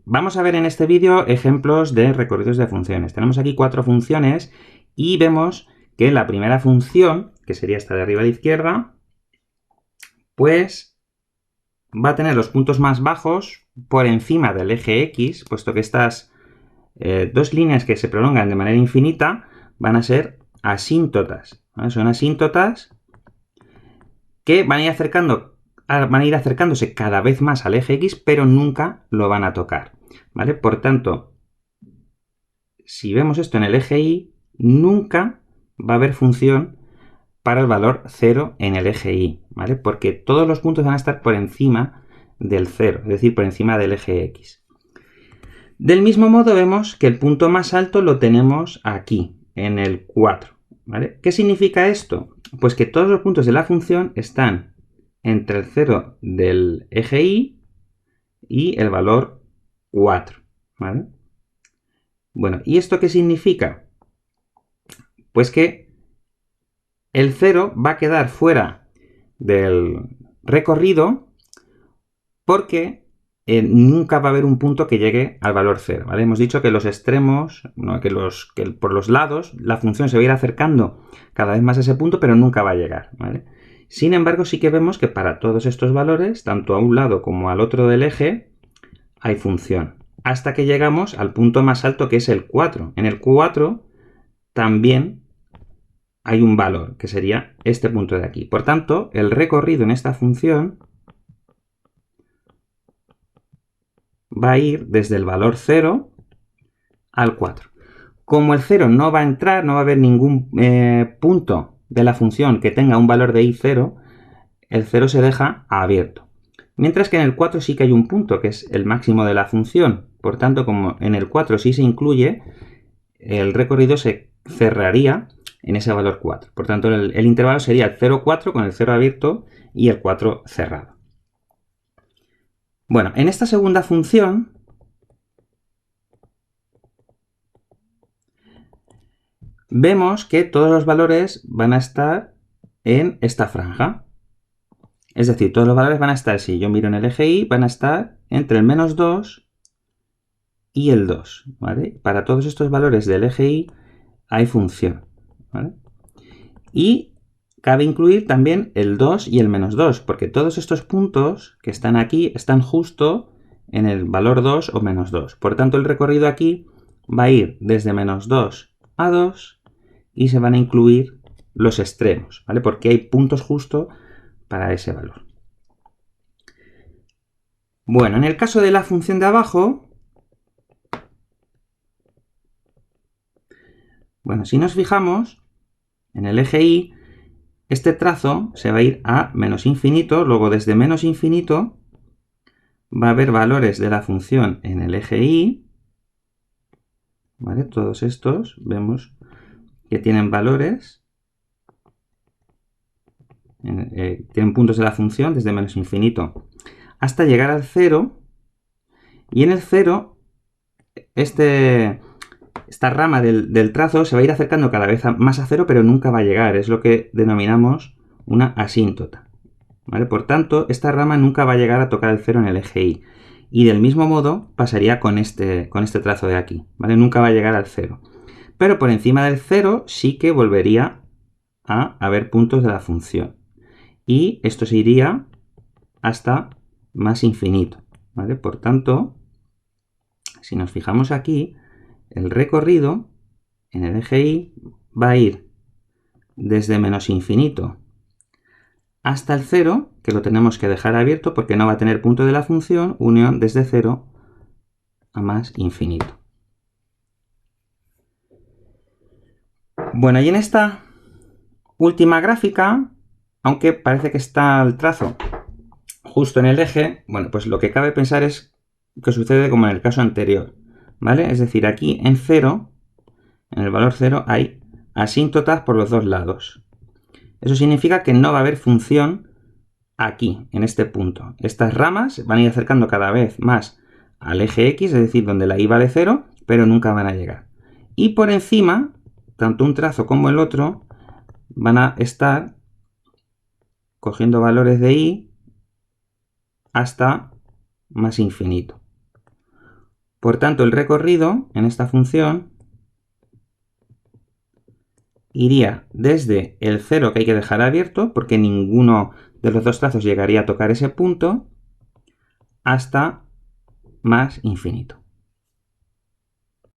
Vamos a ver en este vídeo ejemplos de recorridos de funciones. Tenemos aquí 4 funciones y vemos que la primera función, que sería esta de arriba a la izquierda, pues va a tener los puntos más bajos por encima del eje X, puesto que estas dos líneas que se prolongan de manera infinita van a ser asíntotas, ¿vale? Son asíntotas que van a ir acercándose cada vez más al eje X, pero nunca lo van a tocar, ¿vale? Por tanto, si vemos esto en el eje Y, nunca va a haber función para el valor 0 en el eje Y, ¿vale? Porque todos los puntos van a estar por encima del 0, es decir, por encima del eje X. Del mismo modo vemos que el punto más alto lo tenemos aquí, en el 4, ¿vale? ¿Qué significa esto? Pues que todos los puntos de la función están entre el 0 del eje Y y el valor 4, ¿vale? Bueno, ¿y esto qué significa? Pues que el 0 va a quedar fuera del recorrido porque nunca va a haber un punto que llegue al valor 0, ¿vale? Hemos dicho que los extremos, ¿no? que por los lados, la función se va a ir acercando cada vez más a ese punto, pero nunca va a llegar, ¿vale? Sin embargo, sí que vemos que para todos estos valores, tanto a un lado como al otro del eje, hay función. Hasta que llegamos al punto más alto, que es el 4. En el 4 también hay un valor, que sería este punto de aquí. Por tanto, el recorrido en esta función va a ir desde el valor 0 al 4. Como el 0 no va a entrar, no va a haber ningún punto de la función que tenga un valor de y 0, el 0 se deja abierto. Mientras que en el 4 sí que hay un punto, que es el máximo de la función. Por tanto, como en el 4 sí se incluye, el recorrido se cerraría en ese valor 4. Por tanto, el intervalo sería el 0, 4 con el 0 abierto y el 4 cerrado. Bueno, en esta segunda función vemos que todos los valores van a estar en esta franja. Es decir, todos los valores van a estar, si yo miro en el eje Y, van a estar entre el menos 2 y el 2, ¿vale? Para todos estos valores del eje Y hay función, ¿vale? Y cabe incluir también el 2 y el menos 2, porque todos estos puntos que están aquí están justo en el valor 2 o menos 2. Por tanto, el recorrido aquí va a ir desde menos 2 a 2 y se van a incluir los extremos, ¿vale? Porque hay puntos justo para ese valor. Bueno, en el caso de la función de abajo, bueno, si nos fijamos en el eje Y, este trazo se va a ir a menos infinito, luego desde menos infinito va a haber valores de la función en el eje Y, ¿vale? Todos estos vemos que tienen valores, tienen puntos de la función desde menos infinito hasta llegar al 0, y en el 0 esta rama del trazo se va a ir acercando cada vez más a 0, pero nunca va a llegar. Es lo que denominamos una asíntota, ¿vale? Por tanto, esta rama nunca va a llegar a tocar el 0 en el eje Y. Y del mismo modo pasaría con este trazo de aquí, ¿vale? Nunca va a llegar al 0. Pero por encima del 0 sí que volvería a haber puntos de la función. Y esto se iría hasta más infinito, ¿vale? Por tanto, si nos fijamos aquí, el recorrido en el eje Y va a ir desde menos infinito hasta el 0, que lo tenemos que dejar abierto porque no va a tener punto de la función, unión desde 0 a más infinito. Bueno, y en esta última gráfica, aunque parece que está el trazo justo en el eje, bueno, pues lo que cabe pensar es que sucede como en el caso anterior, ¿vale? Es decir, aquí en 0, en el valor 0, hay asíntotas por los dos lados. Eso significa que no va a haber función aquí, en este punto. Estas ramas van a ir acercando cada vez más al eje X, es decir, donde la Y vale 0, pero nunca van a llegar. Y por encima, tanto un trazo como el otro van a estar cogiendo valores de Y hasta más infinito. Por tanto, el recorrido en esta función iría desde el 0 que hay que dejar abierto, porque ninguno de los dos trazos llegaría a tocar ese punto, hasta más infinito.